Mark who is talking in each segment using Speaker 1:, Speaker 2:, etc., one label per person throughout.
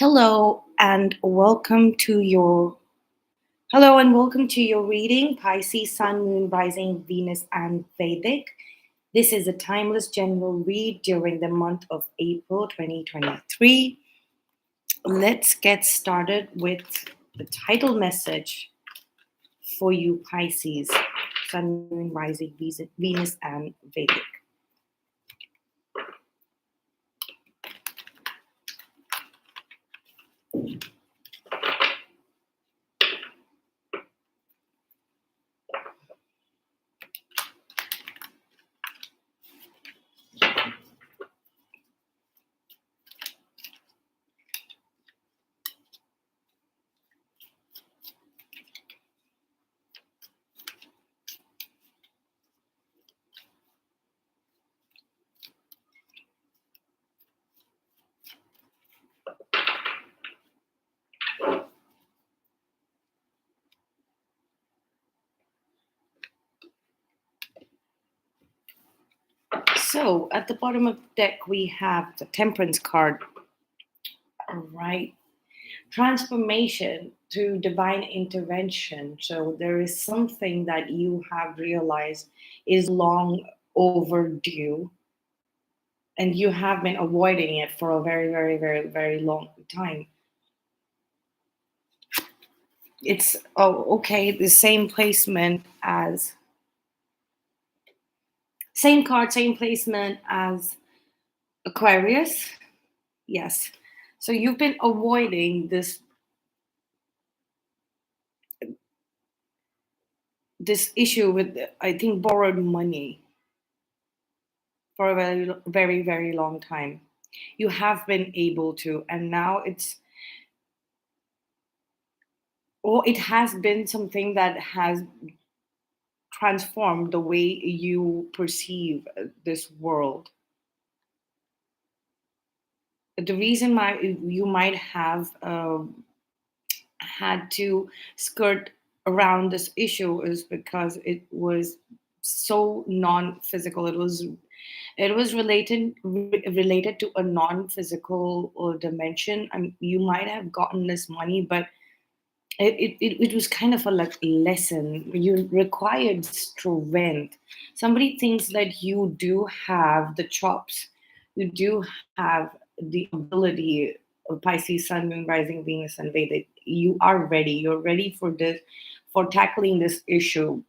Speaker 1: Hello and welcome to your Hello and welcome to your reading Pisces Sun Moon Rising Venus and Vedic. This is a timeless general read during the month of April 2023. Let's get started with the title message for you Pisces Sun Moon Rising Venus and Vedic. So at the bottom of the deck we have the Temperance card. All right. Transformation through divine intervention. So there is something that you have realized is long overdue, and you have been avoiding it for a very, very, very, very long time. It's okay. The same placement as same card, same placement as Aquarius. Yes. So you've been avoiding this issue with, I think, borrowed money for a very, very, very long time. You have been able to, and now it has been something that has transformed the way you perceive this world. The reason why you might have had to skirt around this issue is because it was so non-physical. It was related to a non-physical dimension. I mean, you might have gotten this money, but it was kind of a like lesson. You required strength. Somebody thinks that you do have the chops, you do have the ability of Pisces, Sun, Moon, Rising, Venus, and Vedic. You are ready. You're ready for this, for tackling this issue.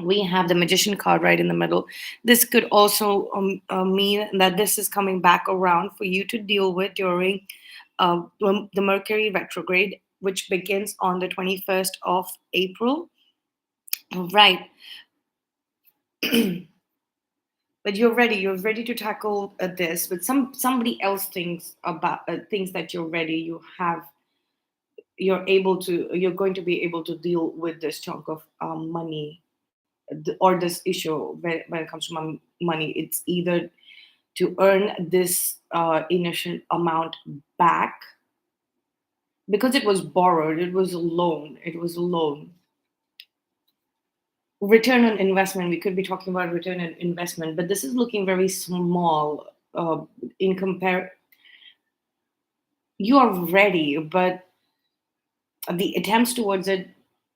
Speaker 1: We have the Magician card right in the middle. This could also mean that this is coming back around for you to deal with during the Mercury retrograde, which begins on the 21st of April. Right. But you're ready. You're ready to tackle this. But somebody else thinks about things that you're ready. You're going to be able to deal with this chunk of money, or this issue when it comes to money. It's either to earn this initial amount back, because it was borrowed. It was a loan. Return on investment, we could be talking about return on investment, but this is looking very small in compare. You are ready, but the attempts towards it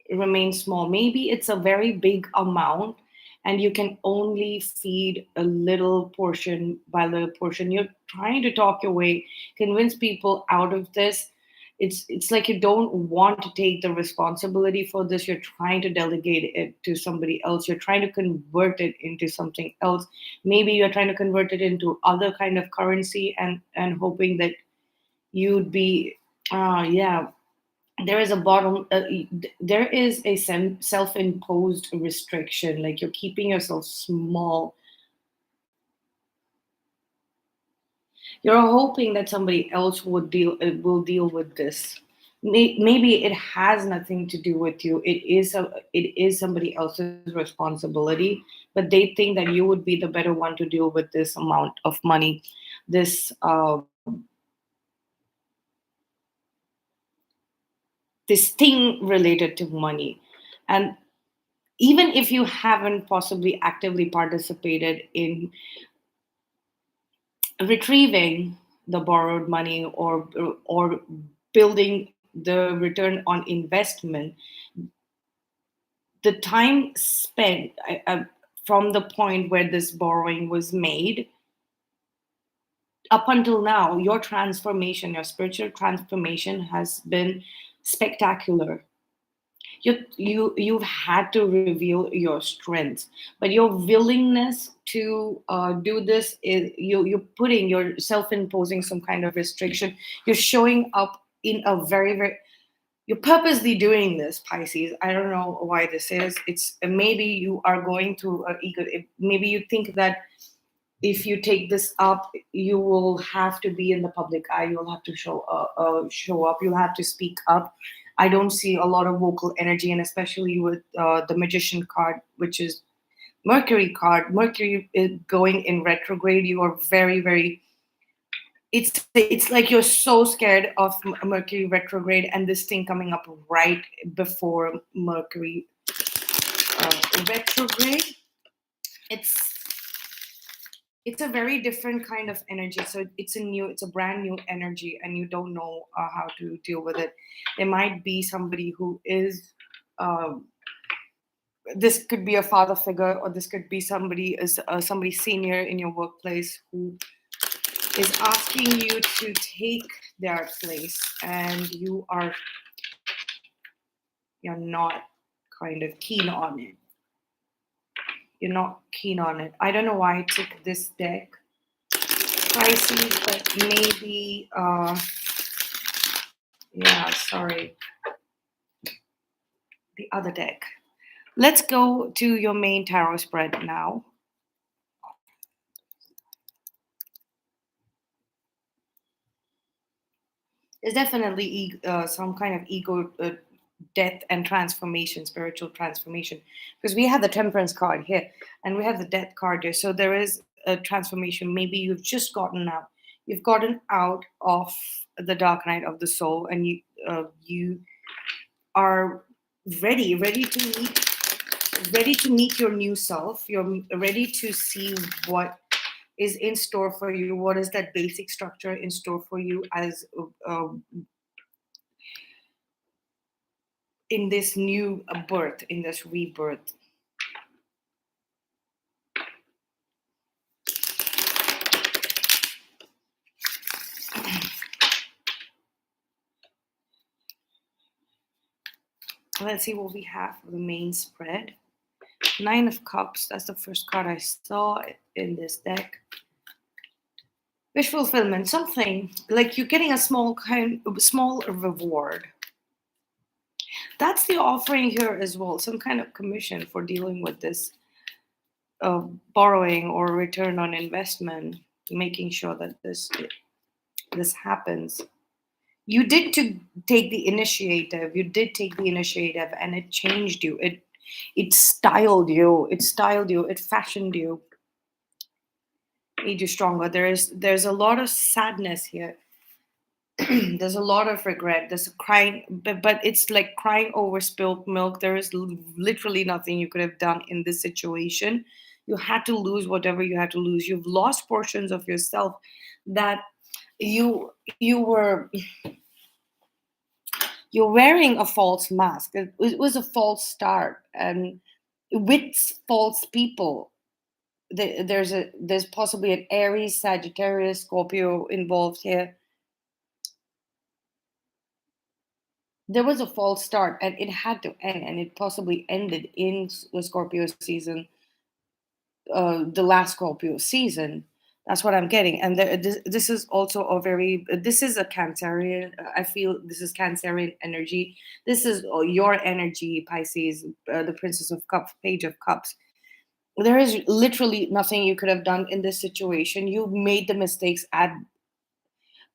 Speaker 1: remain small. Maybe it's a very big amount and you can only feed a little portion by little portion. You're trying to talk your way, convince people out of this. It's like you don't want to take the responsibility for this. You're trying to delegate it to somebody else. You're trying to convert it into something else. Maybe you're trying to convert it into other kind of currency, and hoping that you'd be yeah, there is a bottom there is a self-imposed restriction, like you're keeping yourself small. You're hoping that somebody else will deal with this. Maybe it has nothing to do with you. It is somebody else's responsibility, but they think that you would be the better one to deal with this amount of money, this this thing related to money. And even if you haven't possibly actively participated in retrieving the borrowed money, or building the return on investment, the time spent from the point where this borrowing was made up until now, your transformation, your spiritual transformation has been spectacular. You've had to reveal your strengths, but your willingness to do this is you're putting, you're self-imposing some kind of restriction. You're showing up in a very, very, you're purposely doing this, Pisces. I don't know why this is. It's maybe you are going through a ego. Maybe you think that if you take this up, you will have to be in the public eye. You'll have to show up. You'll have to speak up. I don't see a lot of vocal energy, and especially with the Magician card, which is Mercury card. Mercury is going in retrograde. You are very, very. It's like you're so scared of Mercury retrograde and this thing coming up right before Mercury retrograde. It's it's a very different kind of energy, so it's a brand new energy, and you don't know how to deal with it. There might be somebody who is um, this could be a father figure, or this could be somebody senior in your workplace who is asking you to take their place, and you're not kind of keen on it. You're not keen on it. I don't know why I took this deck, Pisces, but maybe yeah, sorry, the other deck. Let's go to your main tarot spread now. There's definitely some kind of ego death and transformation, spiritual transformation, because we have the Temperance card here and we have the Death card here. So there is a transformation. Maybe you've gotten out of the dark night of the soul, and you are ready to meet your new self. You're ready to see what is in store for you. What is that basic structure in store for you as in this new birth, in this rebirth. Let's see what we have for the main spread. Nine of Cups. That's the first card I saw in this deck. Wish fulfillment. Something like you're getting a small reward. That's the offering here as well. Some kind of commission for dealing with this borrowing or return on investment. Making sure that this happens. You did to take the initiative. You did take the initiative, and it changed you. It styled you. It styled you. It fashioned you. Made you stronger. There's a lot of sadness here. There's a lot of regret. There's a crying, but it's like crying over spilled milk. There is literally nothing you could have done in this situation. You had to lose whatever you had to lose. You've lost portions of yourself that you were you're wearing a false mask. It was a false start, and with false people. There's possibly an Aries, Sagittarius, Scorpio involved here. There was a false start, and it had to end, and it possibly ended in the Scorpio season, the last Scorpio season. That's what I'm getting. And this is also this is a Cancerian. I feel this is Cancerian energy. This is your energy, Pisces, the Princess of Cups, Page of Cups. There is literally nothing you could have done in this situation. You made the mistakes at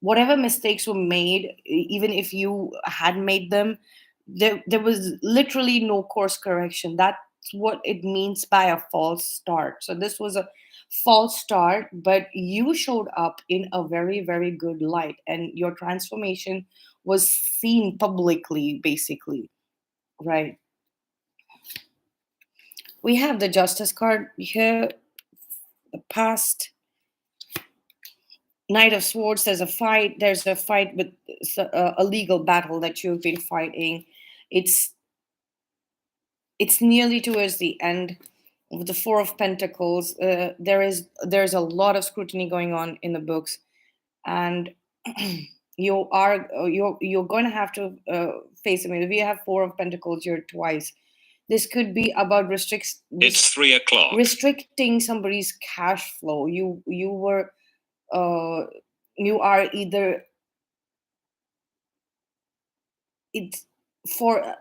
Speaker 1: whatever mistakes were made, even if you had made them, there was literally no course correction. That's what it means by a false start. So this was a false start, but you showed up in a very, very good light, and your transformation was seen publicly, basically, right? We have the Justice card here, the past. Knight of Swords, there's a fight with a legal battle that you've been fighting. It's it's nearly towards the end. With the Four of Pentacles, there's a lot of scrutiny going on in the books, and you're going to have to face it. I mean, if you have Four of Pentacles, you're twice. This could be about
Speaker 2: It's 3 o'clock.
Speaker 1: Restricting somebody's cash flow. Uh, you are either it's for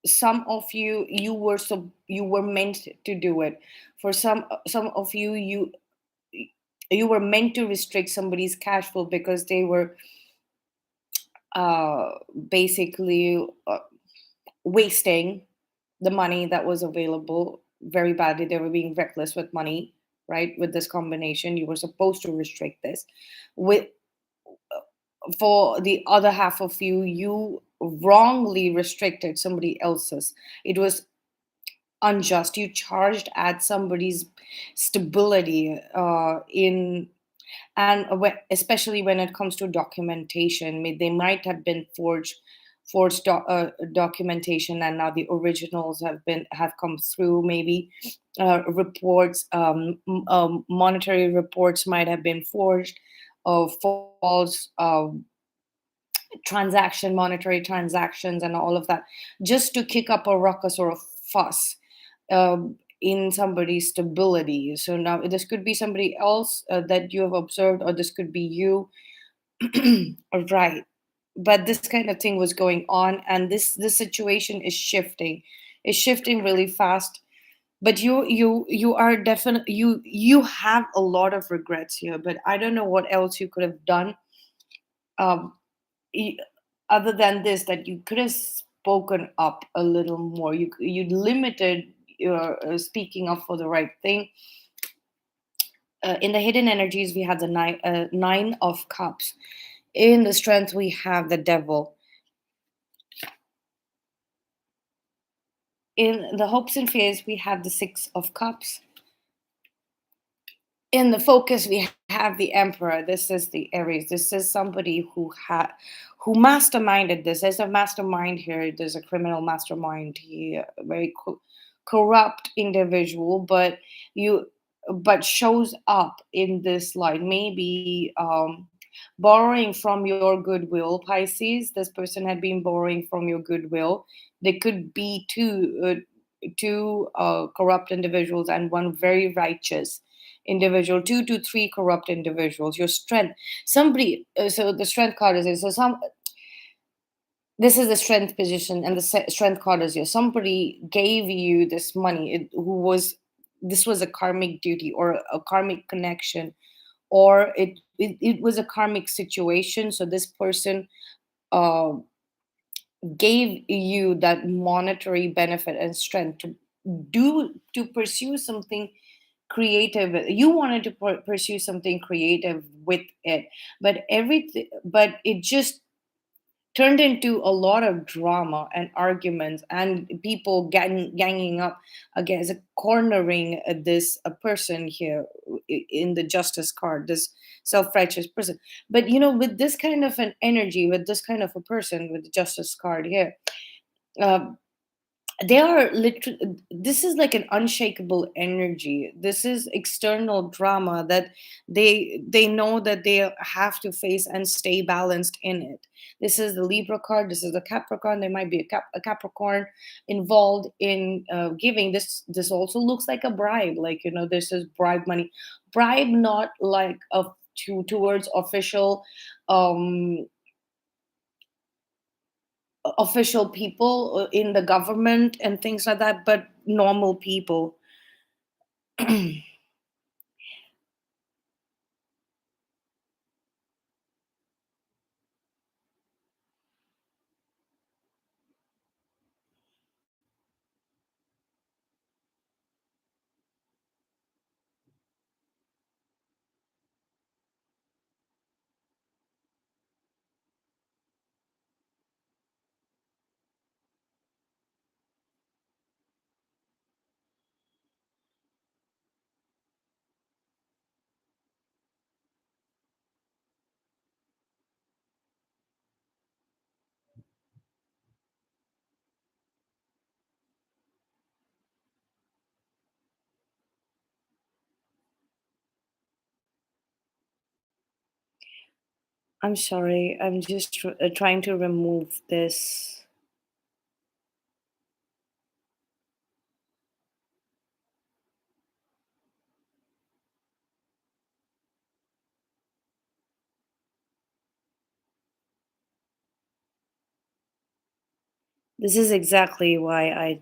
Speaker 1: some of you, you were meant to do it. For some of you, you were meant to restrict somebody's cash flow because they were uh, basically wasting the money that was available very badly. They were being reckless with money, right? With this combination, you were supposed to restrict this. With For the other half of you, you wrongly restricted somebody else's. It was unjust. You charged at somebody's stability in and especially when it comes to documentation, they might have been documentation, and now the originals have come through. Maybe reports, monetary reports might have been forged of false monetary transactions, and all of that, just to kick up a ruckus or a fuss in somebody's stability. So now this could be somebody else that you have observed, or this could be you. Right. But this kind of thing was going on, and this situation is shifting really fast. But you are definitely, you have a lot of regrets here, but I don't know what else you could have done. um, y- Other than this, that you could have spoken up a little more. You limited your speaking up for the right thing. In the hidden energies, we have the nine of cups. In the strength, we have the devil. In the hopes and fears, we have the Six of Cups. In the focus, we have the Emperor. This is the Aries. This is somebody who masterminded this. There's a mastermind here. There's a criminal mastermind here, a very corrupt individual, you but shows up in this light. Maybe borrowing from your goodwill, Pisces. This person had been borrowing from your goodwill. There could be two corrupt individuals and one very righteous individual. Two to three corrupt individuals. Your strength. Somebody. So the strength card is so some. This is the strength position, and the strength card is here. Somebody gave you this money. This was a karmic duty or a karmic connection, or it was a karmic situation. So this person uh, gave you that monetary benefit and strength to pursue something creative. You wanted to pursue something creative with it, but it just turned into a lot of drama and arguments and people ganging up against, cornering this a person here in the justice card, this self-righteous person. But with this kind of an energy, with this kind of a person with the justice card here, uh, they are literally, this is like an unshakable energy. This is external drama that they know that they have to face and stay balanced in it. This is the Libra card. This is the Capricorn. There might be a Capricorn involved in giving. This also looks like a bribe, like this is bribe money. Bribe, not like towards um official people in the government and things like that, but normal people. I'm sorry. I'm just trying to remove this. This is exactly why I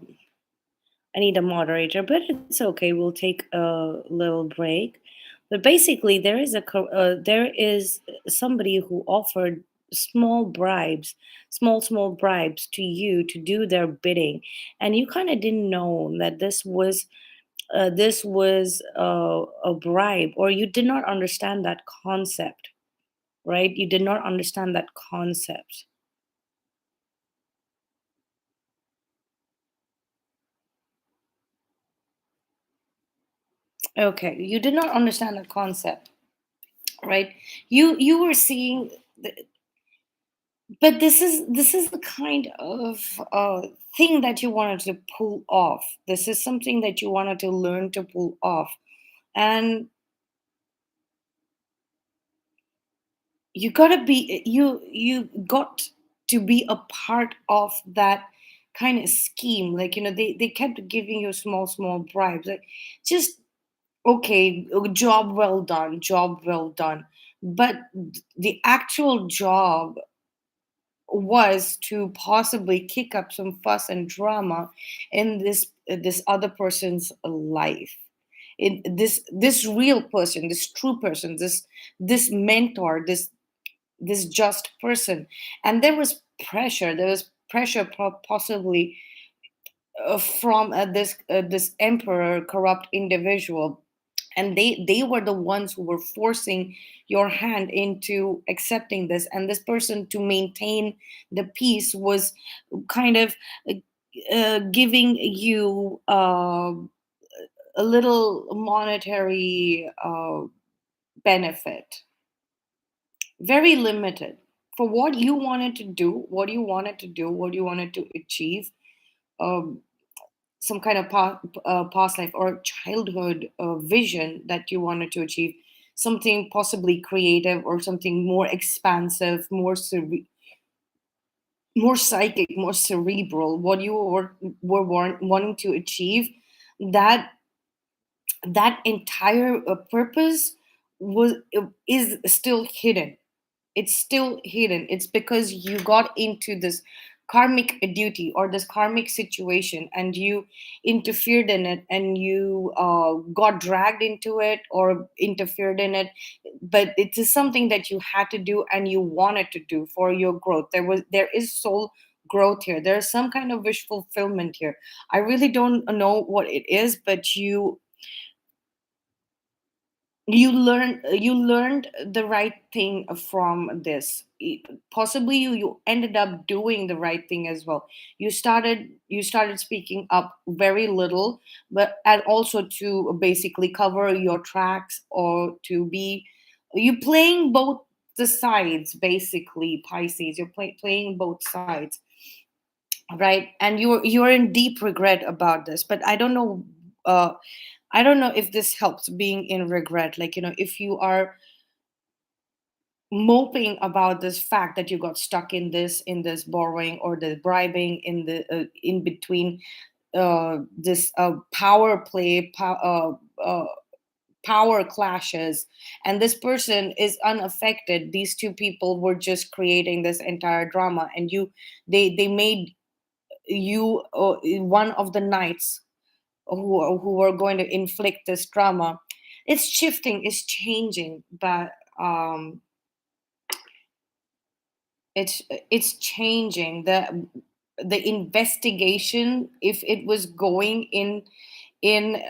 Speaker 1: need a moderator, but it's okay. We'll take a little break. But basically, there is somebody who offered small bribes, small bribes to you to do their bidding, and you kind of didn't know that this was a bribe, or you did not understand that concept, right? You did not understand that concept. Okay, you did not understand that concept, right? You were seeing but this is the kind of thing that you wanted to pull off. This is something that you wanted to learn to pull off, and you got to be a part of that kind of scheme. Like, they kept giving you small bribes, like, just, okay, job well done, job well done. But the actual job was to possibly kick up some fuss and drama in this other person's life, in this real person, this true person, this mentor, this just person. And there was pressure possibly from this emperor, corrupt individual, and they were the ones who were forcing your hand into accepting this. And this person, to maintain the peace, was kind of giving you a little monetary benefit, very limited, for what you wanted to do, what you wanted to achieve. um, some kind of past life or childhood vision that you wanted to achieve, something possibly creative or something more expansive, more psychic, more cerebral, what you were wanting to achieve. That that entire purpose was is still hidden. It's still hidden. It's because you got into this karmic duty or this karmic situation, and you interfered in it, and you got dragged into it or interfered in it. But it is something that you had to do and you wanted to do for your growth. There is soul growth here. There's some kind of wish fulfillment here. I really don't know what it is, but you learned the right thing from this. Possibly you ended up doing the right thing as well. You started speaking up very little, but and also to basically cover your tracks, or to be, you playing both the sides, basically, Pisces. You're playing both sides, right? And you're in deep regret about this. But I don't know if this helps, being in regret. Like, if you are moping about this fact that you got stuck in this borrowing or the bribing, in between this power play, power clashes, and this person is unaffected. These two people were just creating this entire drama, and they made you one of the knights who were going to inflict this drama. It's shifting, it's changing, but it's changing. The investigation, if it was going in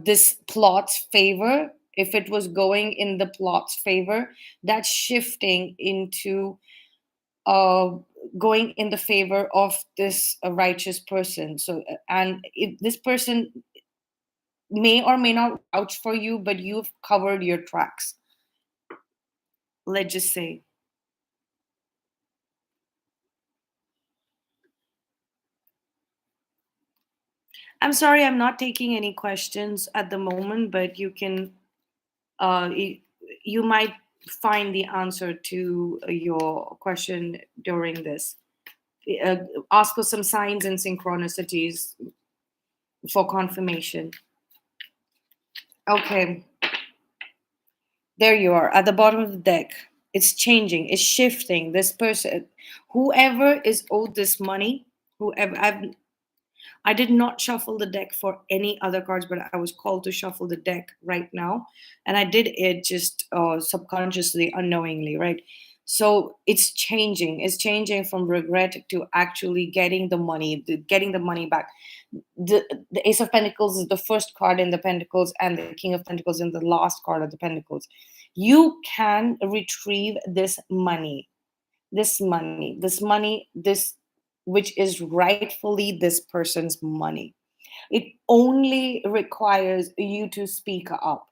Speaker 1: this plot's favor, if it was going in the plot's favor, that's shifting into uh going in the favor of this righteous person. So and if this person may or may not vouch for you, but you've covered your tracks, let's just say. I'm sorry, I'm not taking any questions at the moment, but you can, you might find the answer to your question during this. uh, Ask for some signs and synchronicities for confirmation. Okay, there you are at the bottom of the deck. It's changing, it's shifting. This person, whoever is owed this money, whoever, I did not shuffle the deck for any other cards, but I was called to shuffle the deck right now. And I did it just subconsciously, unknowingly, right? So it's changing. It's changing from regret to actually getting the money, getting the money back. The Ace of Pentacles is the first card in the Pentacles, and the King of Pentacles in the last card of the Pentacles. You can retrieve this which is rightfully this person's money. It only requires you to speak up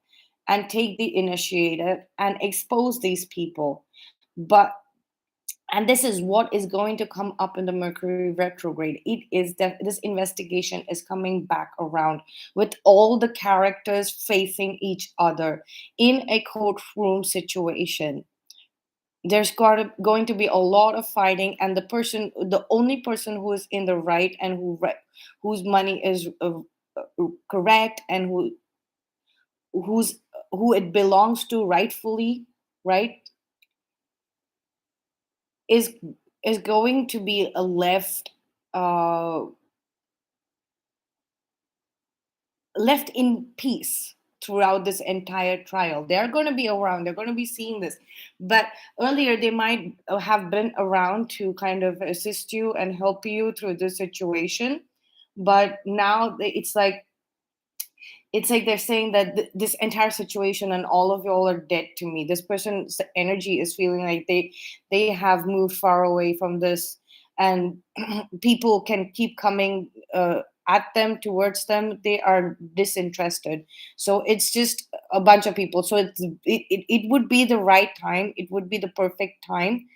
Speaker 1: and take the initiative and expose these people. But and this is what is going to come up in the Mercury retrograde. It is that this investigation is coming back around with all the characters facing each other in a courtroom situation. There's going to be a lot of fighting, and the only person who is in the right and whose money is correct, and who's who it belongs to rightfully, right, is is going to be uh left in peace throughout this entire trial. They're going to be around, they're going to be seeing this. But earlier they might have been around to kind of assist you and help you through this situation. But now it's like they're saying that this entire situation and all of y'all are dead to me. This person's energy is feeling like they have moved far away from this, and people can keep coming at them, towards them. They are disinterested. So it's just a bunch of people. So it would be the right time, it would be the perfect time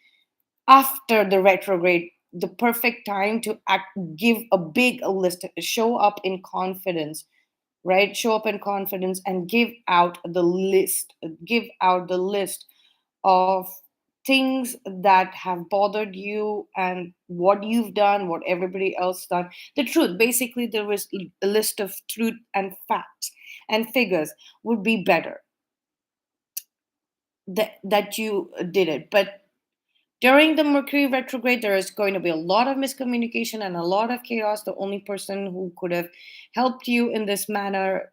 Speaker 1: after the retrograde, the perfect time to give a big a list, show up in confidence, right? Show up in confidence and give out the list of things that have bothered you, and what you've done, what everybody else done. The truth, basically, there was a list of truth and facts and figures would be better that you did it. But during the Mercury retrograde, there is going to be a lot of miscommunication and a lot of chaos. The only person who could have helped you in this manner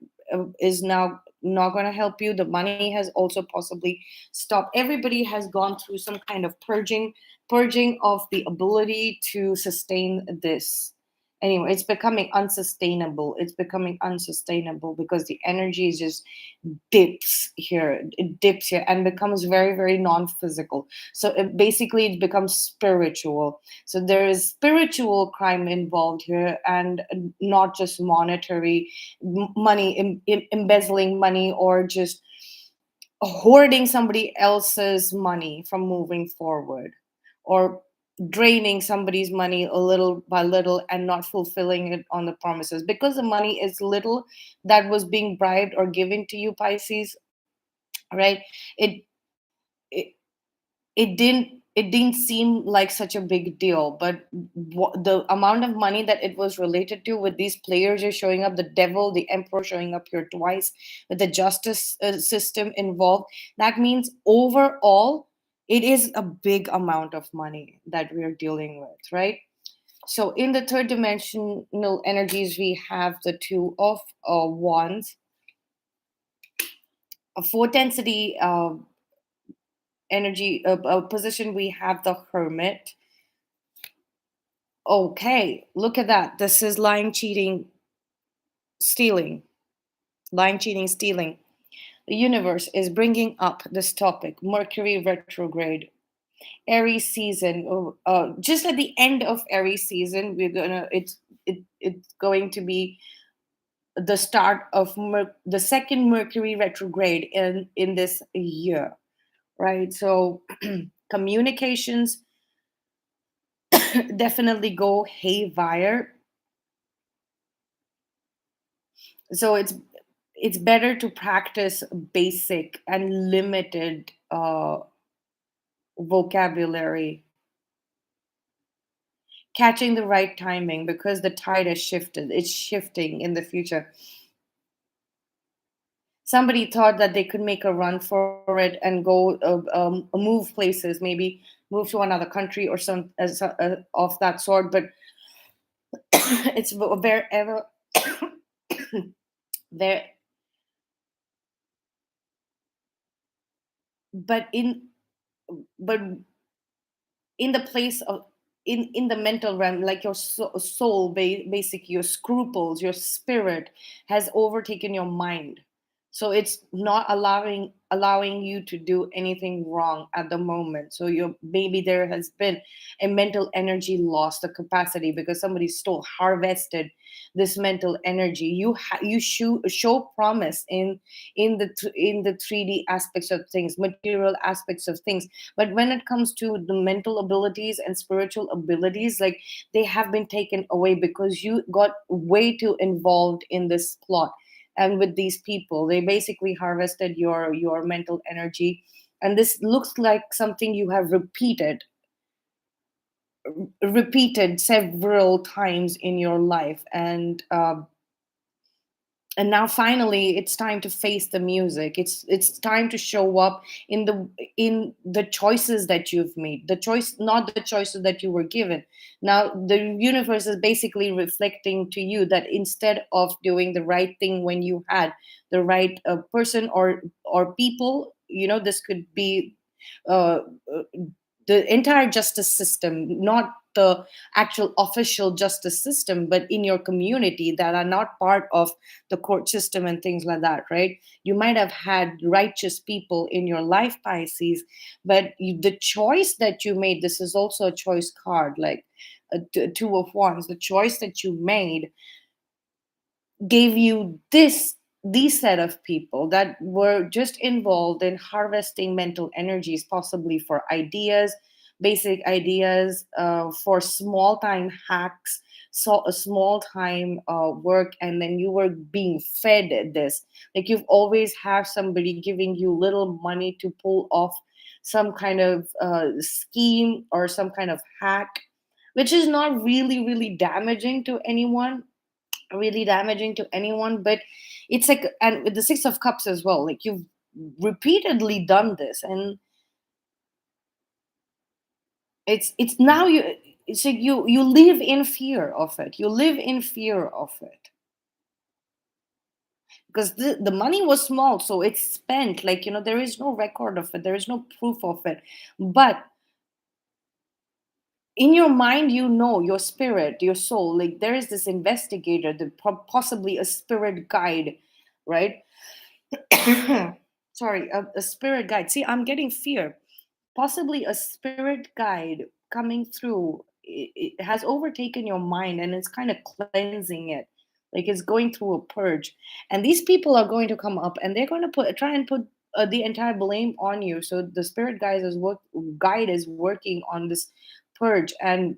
Speaker 1: is now not going to help you. The money has also possibly stopped. Everybody has gone through some kind of purging of the ability to sustain this. Anyway, it's becoming unsustainable because the energy is just dips here and becomes very, very non-physical. So basically it becomes spiritual. So there is spiritual crime involved here, and not just monetary money, embezzling money, or just hoarding somebody else's money from moving forward, or draining somebody's money a little by little and not fulfilling it on the promises, because the money is little that was being bribed or given to you, Pisces, right? It it it didn't it didn't seem like such a big deal. But the amount of money that it was related to, with these players are showing up, the devil, the emperor showing up here twice, with the justice system involved, that means overall it is a big amount of money that we're dealing with, right? So in the third dimensional energies, we have the two of wands. A four density energy position, we have the hermit. Okay, look at that. This is lying, cheating, stealing. Lying, cheating, stealing. The universe is bringing up this topic: Mercury retrograde, Aries season. Just at the end of Aries season, it's going to be the start of the second Mercury retrograde in this year, right? So communications definitely go haywire. So it's better to practice basic and limited uh, vocabulary, catching the right timing because the tide has shifted. It's shifting in the future. Somebody thought that they could make a run for it and go move places, maybe move to another country or some of that sort. But it's wherever there, but but in the place of in the mental realm, like your soul, basically your scruples, your spirit has overtaken your mind, so it's not allowing you to do anything wrong at the moment. So you maybe there has been a mental energy loss, the capacity, because somebody stole harvested this mental energy. You show promise in the 3D aspects of things, material aspects of things, but when it comes to the mental abilities and spiritual abilities, like, they have been taken away because you got way too involved in this plot. And with these people, they basically harvested your mental energy. And this looks like something you have repeated several times in your life. And now finally it's time to face the music. It's time to show up in the choices that you've made, the choice, not the choices that you were given. Now the universe is basically reflecting to you that instead of doing the right thing when you had the right person or people, this could be uh, uh, the entire justice system, not the actual official justice system, but in your community that are not part of the court system and things like that, right? You might have had righteous people in your life, Pisces, but the choice that you made, this is also a choice card, like two of wands, the choice that you made gave you these set of people that were just involved in harvesting mental energies, possibly for ideas, basic ideas, for small time hacks, so a small time work. And then you were being fed this, like you've always have somebody giving you little money to pull off some kind of scheme or some kind of hack, which is not really damaging to anyone, but it's like, and with the Six of Cups as well, like you've repeatedly done this, and it's now it's like you live in fear of it. You live in fear of it because the money was small, so it's spent, like, there is no record of it, there is no proof of it. But in your mind, your spirit, your soul, like there is this investigator, possibly a spirit guide, right? Sorry, a spirit guide. See, I'm getting fear. Possibly a spirit guide coming through. It has overtaken your mind and it's kind of cleansing it. Like it's going through a purge. And these people are going to come up and they're going to try and put the entire blame on you. So the spirit guide is working on this purge and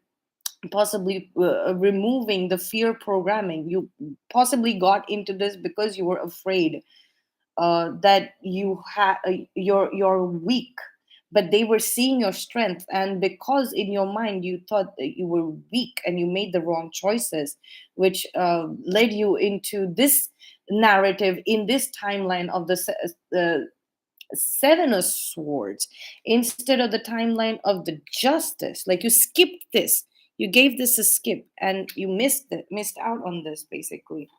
Speaker 1: possibly removing the fear programming. You possibly got into this because you were afraid that you're weak, but they were seeing your strength, and because in your mind you thought that you were weak and you made the wrong choices, which led you into this narrative in this timeline of the Seven of Swords instead of the timeline of the Justice. Like you skipped this, you gave this a skip and you missed out on this, basically,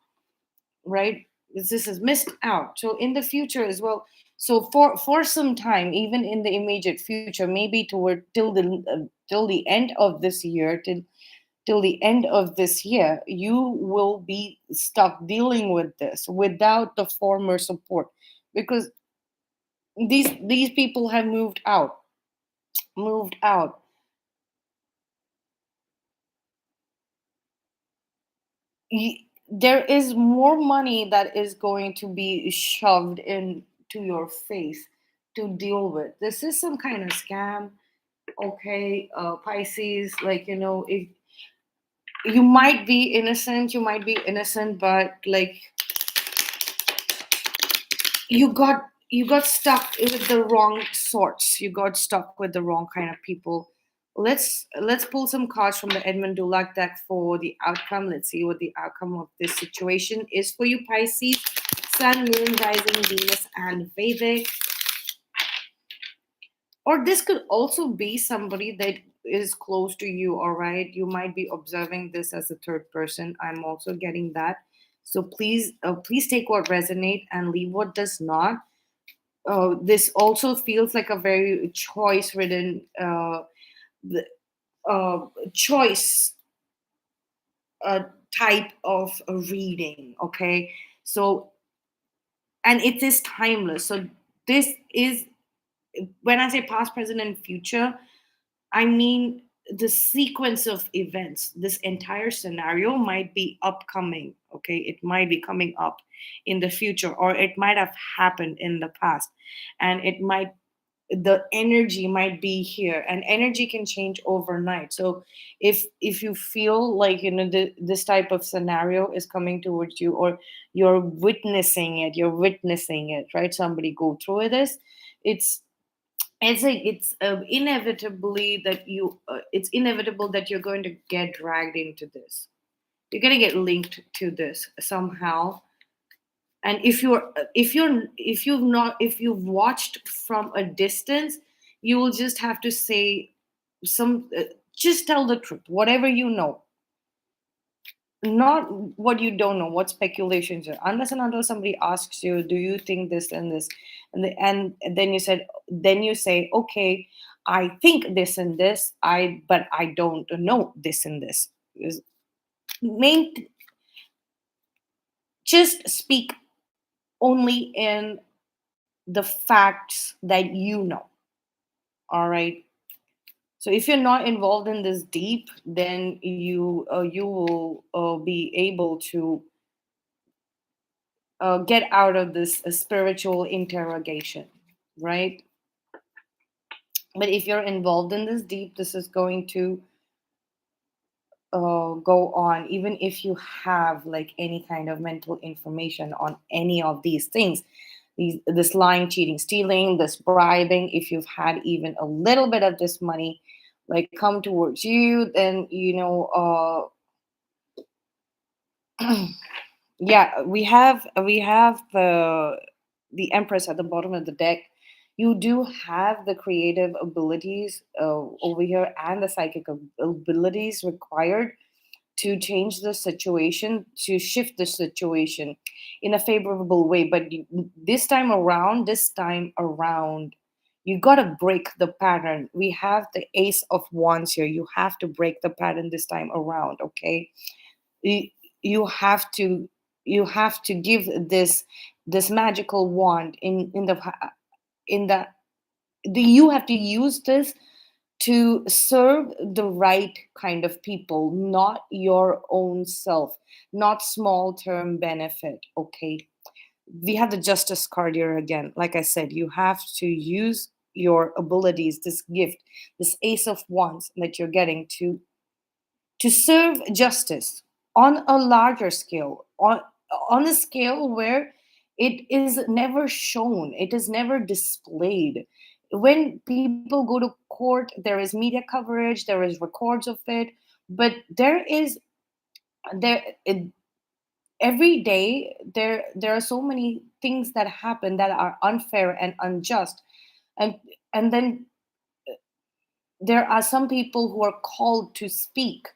Speaker 1: right? This is missed out. So in the future as well, so for some time, even in the immediate future, maybe toward till the end of this year, till the end of this year, you will be stuck dealing with this without the former support, because these people have moved out. There is more money that is going to be shoved into your face to deal with. This is some kind of scam, okay, Pisces. Like, if you might be innocent, but like you got stuck with the wrong Swords. You got stuck with the wrong kind of people. Let's pull some cards from the Edmund Dulac deck for the outcome. Let's see what the outcome of this situation is for you, Pisces. Sun, Moon, Rising, Venus, and Vedic. Or this could also be somebody that is close to you. All right, you might be observing this as a third person. I'm also getting that. So please take what resonate and leave what does not. This also feels like a very choice ridden the, choice type of a reading. Okay, so and it is timeless. So this is, when I say past, present, and future, I mean the sequence of events. This entire scenario might be upcoming. Okay, it might be coming up in the future, or it might have happened in the past, and it might, the energy might be here, and energy can change overnight. So if you feel like, this type of scenario is coming towards you, or you're witnessing it, right? Somebody go through this. It's it's like it's inevitably that it's inevitable that you're going to get dragged into this. You're going to get linked to this somehow. And if you've watched from a distance, you will just have to say some just tell the truth, whatever you know, not what you don't know, what speculations are, unless and until somebody asks you, do you think this and this, and then you say, okay, I think this and this, but I don't know this and this. Is main Just speak only in the facts that you know. All right. So if you're not involved in this deep, then you will be able to get out of this spiritual interrogation, right? But if you're involved in this deep, this is going to go on, even if you have like any kind of mental information on any of these things. This lying, cheating, stealing, this bribing, if you've had even a little bit of this money like come towards you, then yeah, we have the Empress at the bottom of the deck. You do have the creative abilities over here, and the psychic abilities required to change the situation, to shift the situation in a favorable way. But this time around, you got to break the pattern. We have the Ace of Wands here. You have to break the pattern this time around. Okay, you, you have to give this magical wand in you have to use this to serve the right kind of people, not your own self, not small term benefit. Okay, we have the Justice card here again. Like I said, you have to use your abilities, this gift, this Ace of Wands that you're getting, to serve justice on a larger scale, on a scale where it is never shown, it is never displayed. When people go to court, there is media coverage, there is records of it, but there every day there are so many things that happen that are unfair and unjust, and then there are some people who are called to speak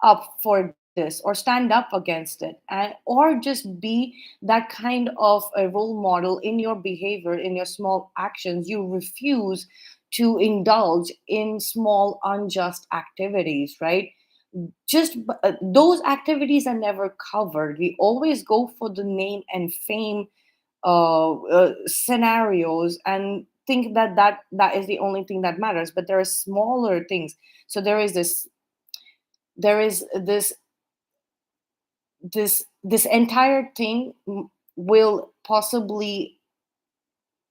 Speaker 1: up for this or stand up against it, and or just be that kind of a role model in your behavior, in your small actions. You refuse to indulge in small unjust activities, right? Those activities are never covered. We always go for the name and fame scenarios, and think that is the only thing that matters, but there are smaller things. So there is this entire thing will possibly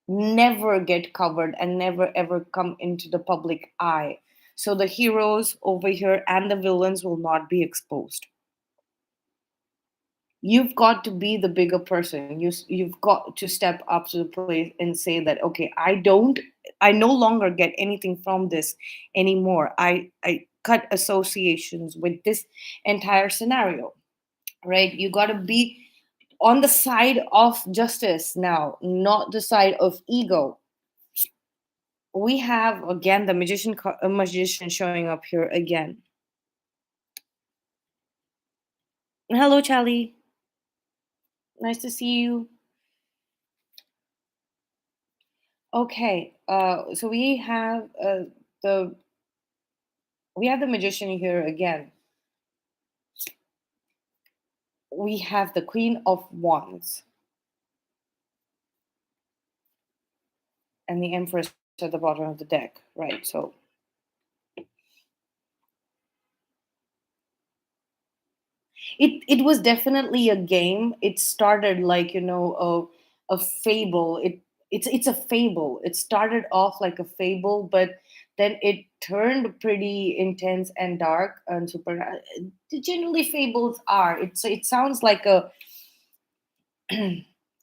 Speaker 1: never get covered and never ever come into the public eye. So the heroes over here and the villains will not be exposed. you've got to be the bigger person. You've got to step up to the place and say that, okay, I no longer get anything from this anymore. I cut associations with this entire scenario, right? You got to be on the side of justice now, not the side of ego. We have again the magician showing up here again. Hello, Charlie. Nice to see you. Okay, so the we have the magician here again. We have the Queen of Wands and the Empress at the bottom of the deck, right? So it was definitely a game. It started like, a fable. It's a fable. It started off like a fable, but then it turned pretty intense and dark and super. Generally, fables are. It sounds like a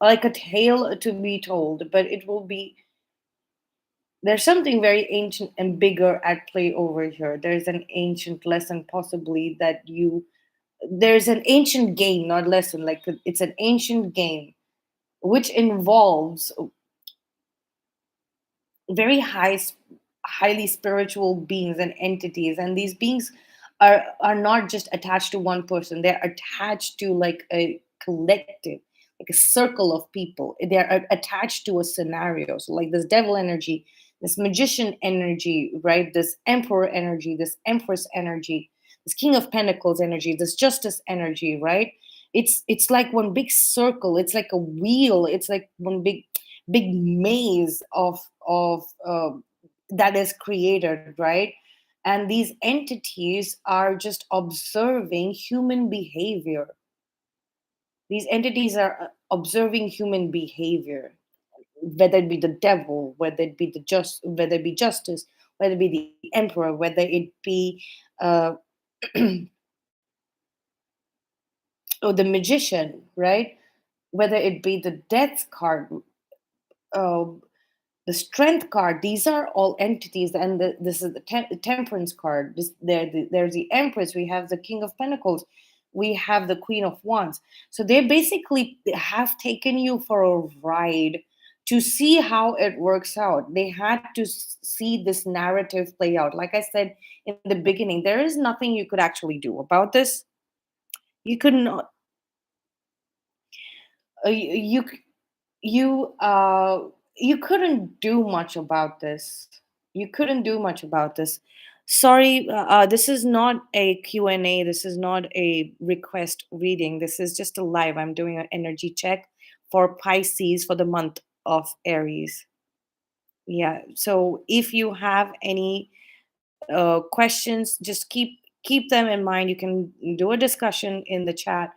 Speaker 1: like a tale to be told, but it will be. There's something very ancient and bigger at play over here. There's an ancient lesson possibly that you there's an ancient game, not lesson, like it's an ancient game which involves very highly spiritual beings and entities, and these beings are not just attached to one person. They're attached to like a collective, like a circle of people. They're attached to a scenario. So like this devil energy, this magician energy, right? This emperor energy, this empress energy, this king of pentacles energy, this justice energy, right? It's like one big circle. It's like a wheel. It's like one big maze of that is created, right? And these entities are just observing human behavior. These entities are observing human behavior, whether it be the devil, whether it be justice, whether it be the emperor, whether it be uh, or the magician, right? Whether it be the death card, uh, the strength card. These are all entities, and this is the temperance card. There's the empress. We have the king of pentacles. We have the queen of wands. So they basically have taken you for a ride to see how it works out. They had to see this narrative play out. Like I said in the beginning, there is nothing you could actually do about this. You could not. You you couldn't do much about this. You couldn't do much about this. Sorry, this is not a Q&A. This is not a request reading. This is just a live. I'm doing an energy check for Pisces for the month of Aries. Yeah, so if you have any questions, just keep them in mind. You can do a discussion in the chat,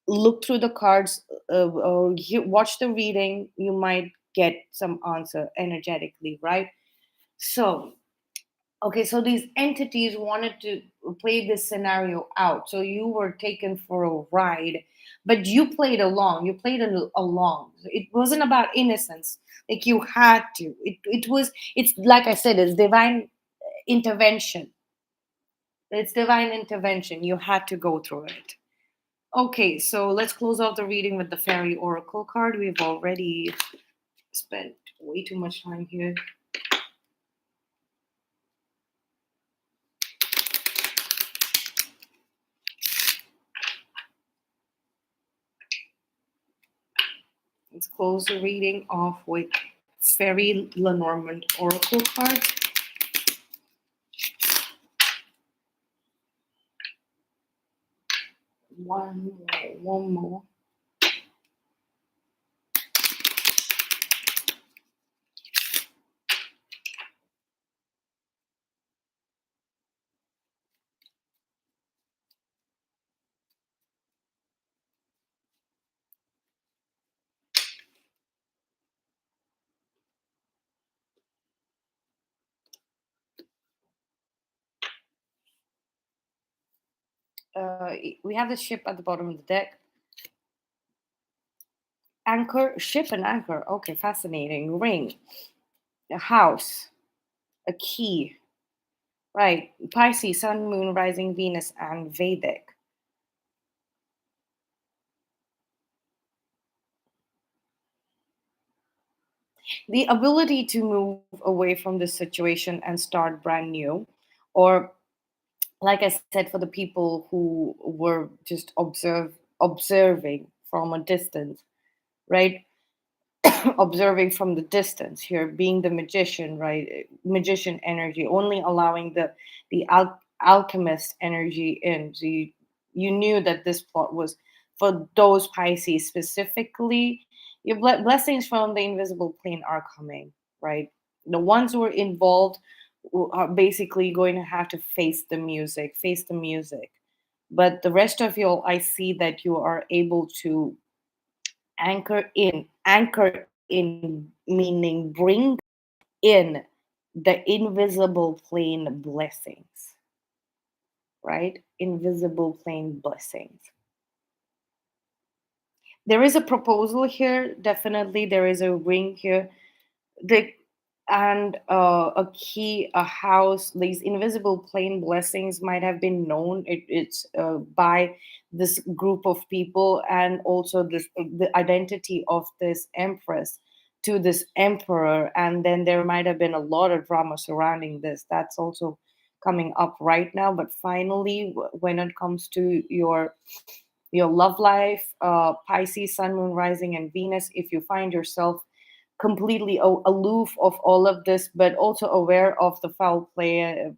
Speaker 1: look through the cards, or watch the reading. You might get some answer energetically, right? So okay, so these entities wanted to play this scenario out, so you were taken for a ride, but you played along. You played along. It wasn't about innocence. Like you had to. It's like I said, it's divine intervention. It's divine intervention. You had to go through it. Okay, so let's close out the reading with the fairy oracle card. We've already spent way too much time here. Let's close the reading off with fairy Lenormand oracle card. One more. We have the ship at the bottom of the deck. Anchor, ship and anchor. Okay, fascinating. Ring, a house, a key. Right. Pisces, Sun, Moon, Rising, Venus, and Vedic. The ability to move away from this situation and start brand new, or like I said, for the people who were just observing from a distance, right? Observing from the distance here, being the magician, right? Magician energy, only allowing the alchemist energy in. So you knew that this plot was for those Pisces specifically. Your blessings from the invisible plane are coming, right? The ones who are involved are basically going to have to face the music. But the rest of you, I see that you are able to anchor in, meaning bring in the invisible plane blessings, right? Invisible plane blessings. There is a proposal here, definitely. There is a ring here. The and a key, a house. These invisible plane blessings might have been known. It's by this group of people, and also this the identity of this empress to this emperor. And then there might have been a lot of drama surrounding this. That's also coming up right now. But finally, when it comes to your love life, Pisces, Sun, Moon, Rising, and Venus, if you find yourself completely aloof of all of this, but also aware of the foul play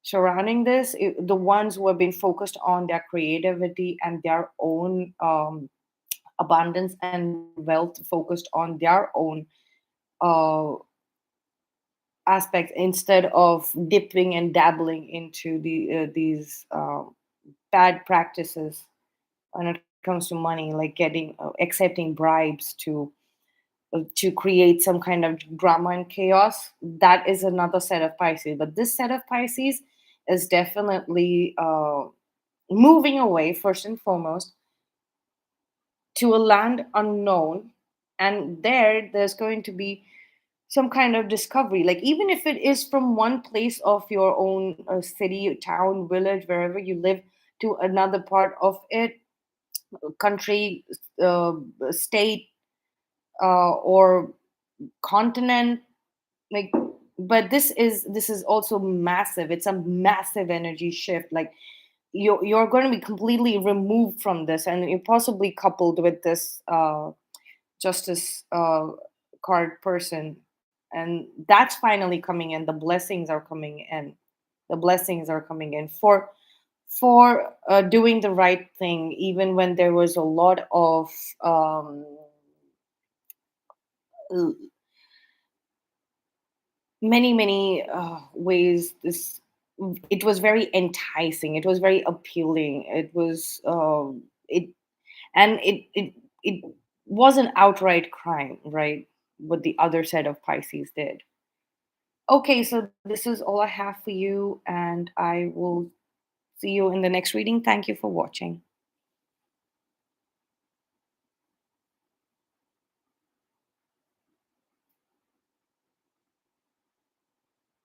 Speaker 1: surrounding this, the ones who have been focused on their creativity and their own abundance and wealth, focused on their own uh, aspects instead of dipping and dabbling into these bad practices when it comes to money, like getting accepting bribes to create some kind of drama and chaos. That is another set of Pisces. But this set of Pisces is definitely moving away, first and foremost, to a land unknown. And there's going to be some kind of discovery. Like, even if it is from one place of your own city, town, village, wherever you live, to another part of it, country, uh, state, or continent, like, but this is also massive. It's a massive energy shift. Like, you're going to be completely removed from this, and you're possibly coupled with this justice card person, and that's finally coming in. The blessings are coming in. The blessings are coming in for doing the right thing, even when there was a lot of um, many ways. This It was very enticing, it was very appealing, it was it and it was an outright crime, right? What the other set of Pisces did. Okay, so this is all I have for you, and I will see you in the next reading. Thank you for watching.